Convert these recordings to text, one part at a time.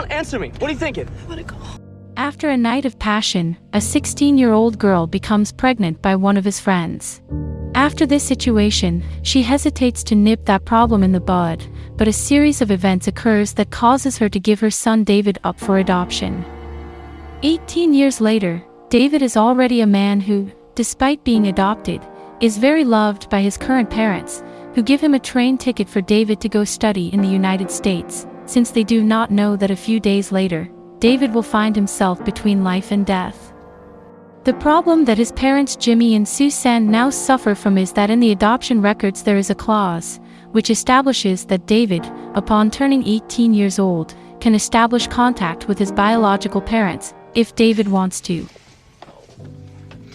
on, answer me. What are you thinking? Let it go. After a night of passion, a 16-year-old girl becomes pregnant by one of his friends. After this situation, she hesitates to nip that problem in the bud, but a series of events occurs that causes her to give her son David up for adoption. 18 years later, David is already a man who, despite being adopted, is very loved by his current parents, who give him a train ticket for David to go study in the United States, since they do not know that a few days later, David will find himself between life and death. The problem that his parents Jimmy and Suzanne now suffer from is that in the adoption records there is a clause, which establishes that David, upon turning 18 years old, can establish contact with his biological parents, if David wants to.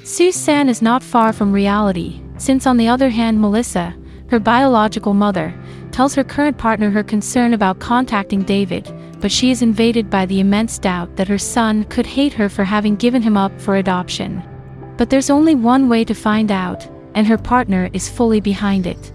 Suzanne is not far from reality, since on the other hand Melissa, her biological mother, tells her current partner her concern about contacting David, but she is invaded by the immense doubt that her son could hate her for having given him up for adoption. But there's only one way to find out, and her partner is fully behind it.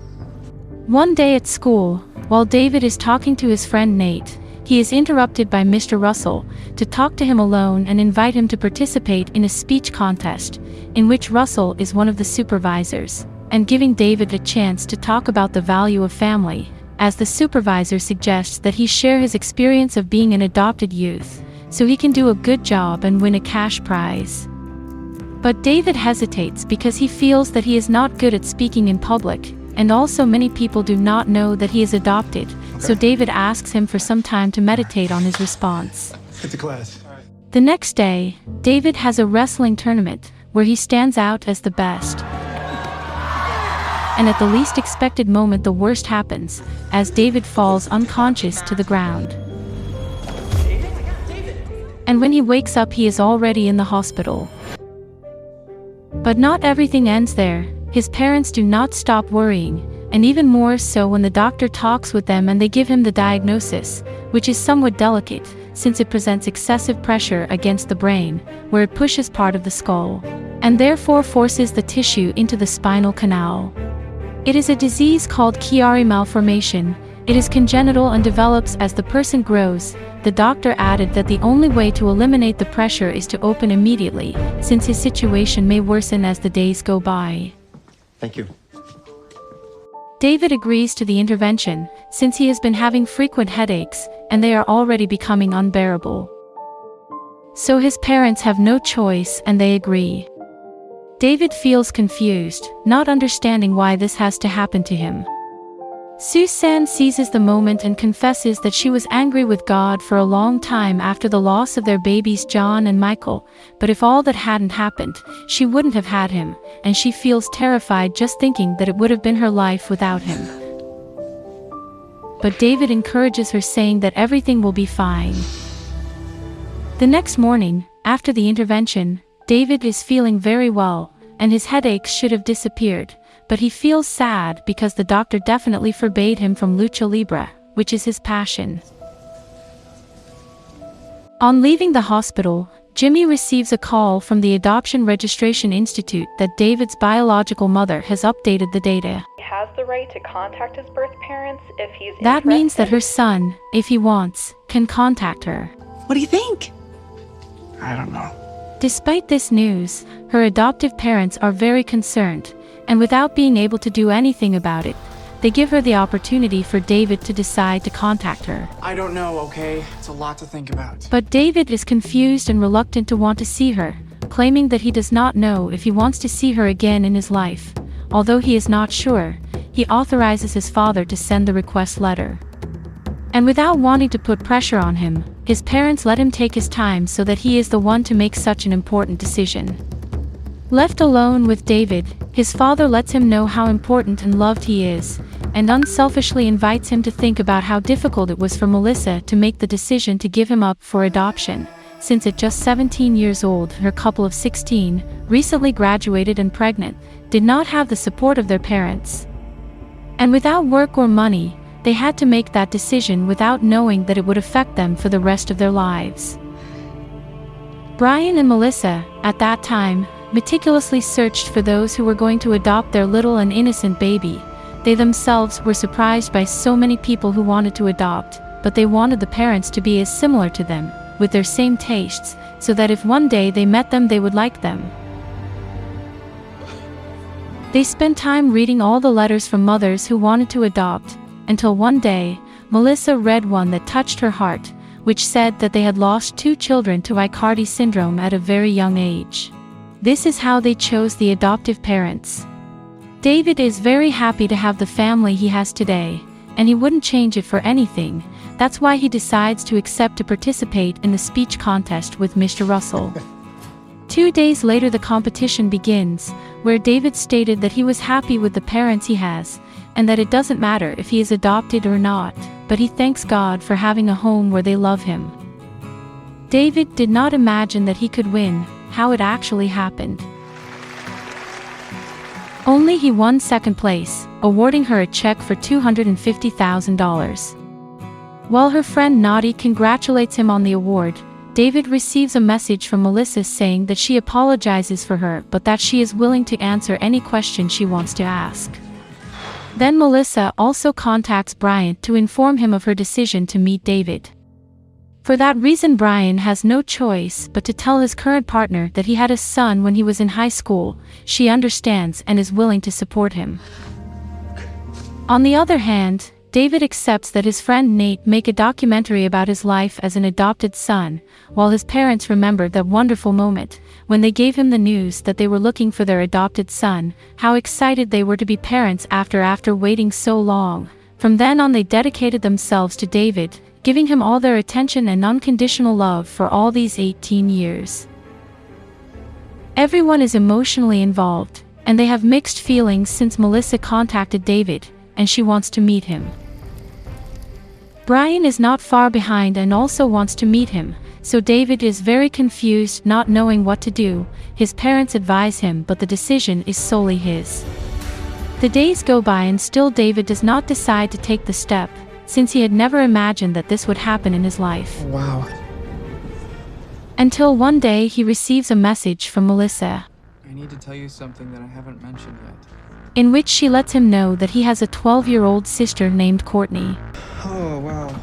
One day at school, while David is talking to his friend Nate, he is interrupted by Mr. Russell to talk to him alone and invite him to participate in a speech contest, in which Russell is one of the supervisors, and giving David a chance to talk about the value of family, as the supervisor suggests that he share his experience of being an adopted youth, so he can do a good job and win a cash prize. But David hesitates because he feels that he is not good at speaking in public, and also many people do not know that he is adopted, so David asks him for some time to meditate on his response. Get to class. The next day, David has a wrestling tournament, where he stands out as the best. And at the least expected moment the worst happens, as David falls unconscious to the ground. And when he wakes up he is already in the hospital. But not everything ends there. His parents do not stop worrying, and even more so when the doctor talks with them and they give him the diagnosis, which is somewhat delicate, since it presents excessive pressure against the brain, where it pushes part of the skull, and therefore forces the tissue into the spinal canal. It is a disease called Chiari malformation. It is congenital and develops as the person grows. The doctor added that the only way to eliminate the pressure is to open immediately, since his situation may worsen as the days go by. Thank you. David agrees to the intervention, since he has been having frequent headaches, and they are already becoming unbearable. So his parents have no choice and they agree. David feels confused, not understanding why this has to happen to him. Suzanne seizes the moment and confesses that she was angry with God for a long time after the loss of their babies John and Michael, but if all that hadn't happened, she wouldn't have had him, and she feels terrified just thinking that it would have been her life without him. But David encourages her, saying that everything will be fine. The next morning, after the intervention, David is feeling very well, and his headaches should have disappeared, but he feels sad because the doctor definitely forbade him from lucha libre, which is his passion. On leaving the hospital, Jimmy receives a call from the Adoption Registration Institute that David's biological mother has updated the data. He has the right to contact his birth parents if he's That means that interested. her son, if he wants, can contact her. What do you think? I don't know. Despite this news, her adoptive parents are very concerned, and without being able to do anything about it, they give her the opportunity for David to decide to contact her. I don't know, okay? It's a lot to think about. But David is confused and reluctant to want to see her, claiming that he does not know if he wants to see her again in his life. Although he is not sure, he authorizes his father to send the request letter. And without wanting to put pressure on him, his parents let him take his time so that he is the one to make such an important decision. Left alone with David, his father lets him know how important and loved he is, and unselfishly invites him to think about how difficult it was for Melissa to make the decision to give him up for adoption, since at just 17 years old, her couple of 16, recently graduated and pregnant, did not have the support of their parents. And without work or money, they had to make that decision without knowing that it would affect them for the rest of their lives. Brian and Melissa, at that time, meticulously searched for those who were going to adopt their little and innocent baby. They themselves were surprised by so many people who wanted to adopt, but they wanted the parents to be as similar to them, with their same tastes, so that if one day they met them they would like them. They spent time reading all the letters from mothers who wanted to adopt, until one day, Melissa read one that touched her heart, which said that they had lost 2 children to Aicardi syndrome at a very young age. This is how they chose the adoptive parents. David is very happy to have the family he has today, and he wouldn't change it for anything. That's why he decides to accept to participate in the speech contest with Mr. Russell. 2 days later the competition begins, where David stated that he was happy with the parents he has, and that it doesn't matter if he is adopted or not, but he thanks God for having a home where they love him. David did not imagine that he could win, how it actually happened. Only he won second place, awarding her a check for $250,000. While her friend Nadi congratulates him on the award, David receives a message from Melissa saying that she apologizes for her but that she is willing to answer any question she wants to ask. Then Melissa also contacts Brian to inform him of her decision to meet David. For that reason Brian has no choice but to tell his current partner that he had a son when he was in high school. She understands and is willing to support him. On the other hand, David accepts that his friend Nate make a documentary about his life as an adopted son, while his parents remember that wonderful moment, when they gave him the news that they were looking for their adopted son, how excited they were to be parents after waiting so long. From then on they dedicated themselves to David, giving him all their attention and unconditional love for all these 18 years. Everyone is emotionally involved, and they have mixed feelings since Melissa contacted David, and she wants to meet him. Brian is not far behind and also wants to meet him, so David is very confused, not knowing what to do. His parents advise him, but the decision is solely his. The days go by and still David does not decide to take the step, since he had never imagined that this would happen in his life. Wow. Until one day he receives a message from Melissa, I need to tell you something that I haven't mentioned yet. in which she lets him know that he has a 12-year-old sister named Courtney. Oh, wow.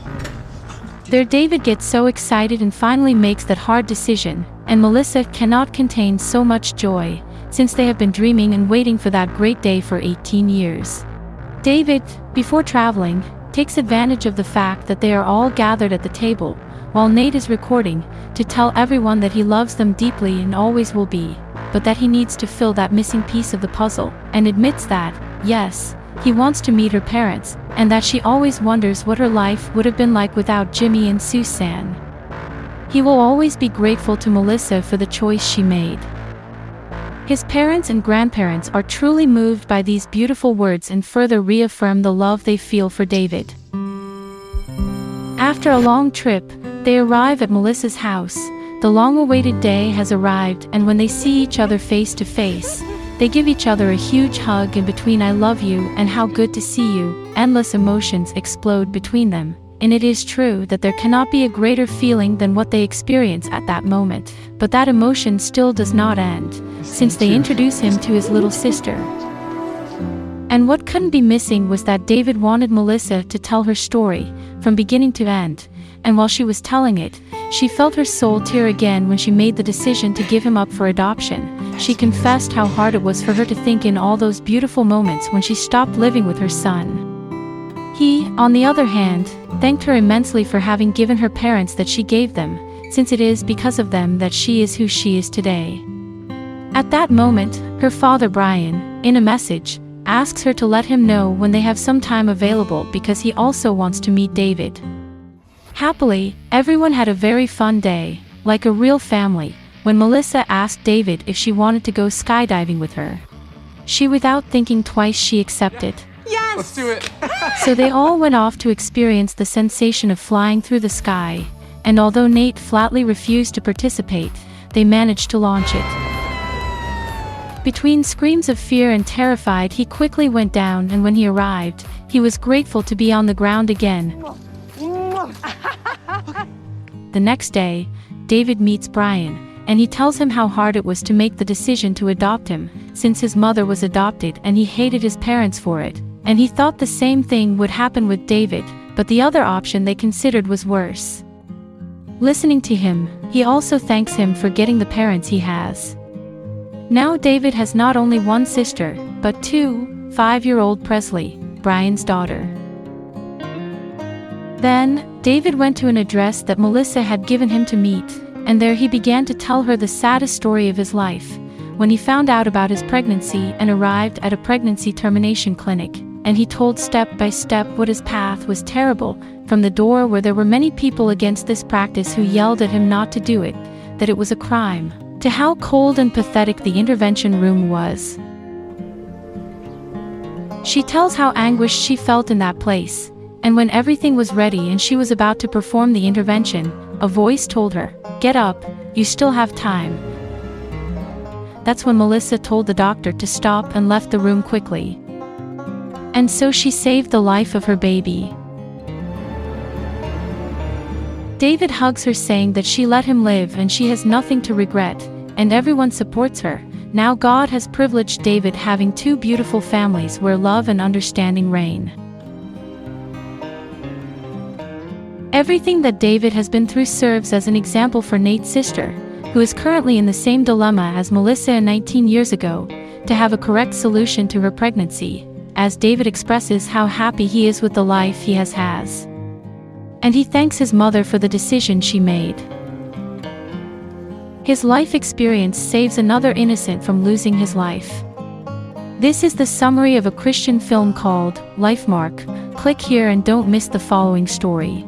There David gets so excited and finally makes that hard decision, and Melissa cannot contain so much joy, since they have been dreaming and waiting for that great day for 18 years. David, before traveling, takes advantage of the fact that they are all gathered at the table, while Nate is recording, to tell everyone that he loves them deeply and always will be, but that he needs to fill that missing piece of the puzzle, and admits that, yes, he wants to meet her parents, and that she always wonders what her life would have been like without Jimmy and Suzanne. He will always be grateful to Melissa for the choice she made. His parents and grandparents are truly moved by these beautiful words and further reaffirm the love they feel for David. After a long trip, they arrive at Melissa's house. The long-awaited day has arrived, and when they see each other face to face, they give each other a huge hug, and between "I love you" and "how good to see you," endless emotions explode between them. And it is true that there cannot be a greater feeling than what they experience at that moment. But that emotion still does not end, since they introduce him to his little sister. And what couldn't be missing was that David wanted Melissa to tell her story, from beginning to end. And while she was telling it, she felt her soul tear again when she made the decision to give him up for adoption. She confessed how hard it was for her to think in all those beautiful moments when she stopped living with her son. He, on the other hand, thanked her immensely for having given her parents that she gave them, since it is because of them that she is who she is today. At that moment, her father Brian, in a message, asks her to let him know when they have some time available because he also wants to meet David. Happily, everyone had a very fun day, like a real family, when Melissa asked David if she wanted to go skydiving with her. Without thinking twice, she accepted. Yes! Let's do it! So they all went off to experience the sensation of flying through the sky, and although Nate flatly refused to participate, they managed to launch it. Between screams of fear and terrified, he quickly went down, and when he arrived, he was grateful to be on the ground again. The next day, David meets Brian, and he tells him how hard it was to make the decision to adopt him, since his mother was adopted and he hated his parents for it, and he thought the same thing would happen with David, but the other option they considered was worse. Listening to him, he also thanks him for getting the parents he has. Now David has not only one sister, but two, 5-year-old Presley, Brian's daughter. Then, David went to an address that Melissa had given him to meet, and there he began to tell her the saddest story of his life, when he found out about his pregnancy and arrived at a pregnancy termination clinic, and he told step by step what his path was terrible, from the door where there were many people against this practice who yelled at him not to do it, that it was a crime, to how cold and pathetic the intervention room was. She tells how anguished she felt in that place, and when everything was ready and she was about to perform the intervention, a voice told her, "Get up, you still have time." That's when Melissa told the doctor to stop and left the room quickly. And so she saved the life of her baby. David hugs her, saying that she let him live and she has nothing to regret, and everyone supports her. Now God has privileged David having two beautiful families where love and understanding reign. Everything that David has been through serves as an example for Nate's sister, who is currently in the same dilemma as Melissa 19 years ago, to have a correct solution to her pregnancy, as David expresses how happy he is with the life he has. And he thanks his mother for the decision she made. His life experience saves another innocent from losing his life. This is the summary of a Christian film called LIFEMARK. Click here and don't miss the following story.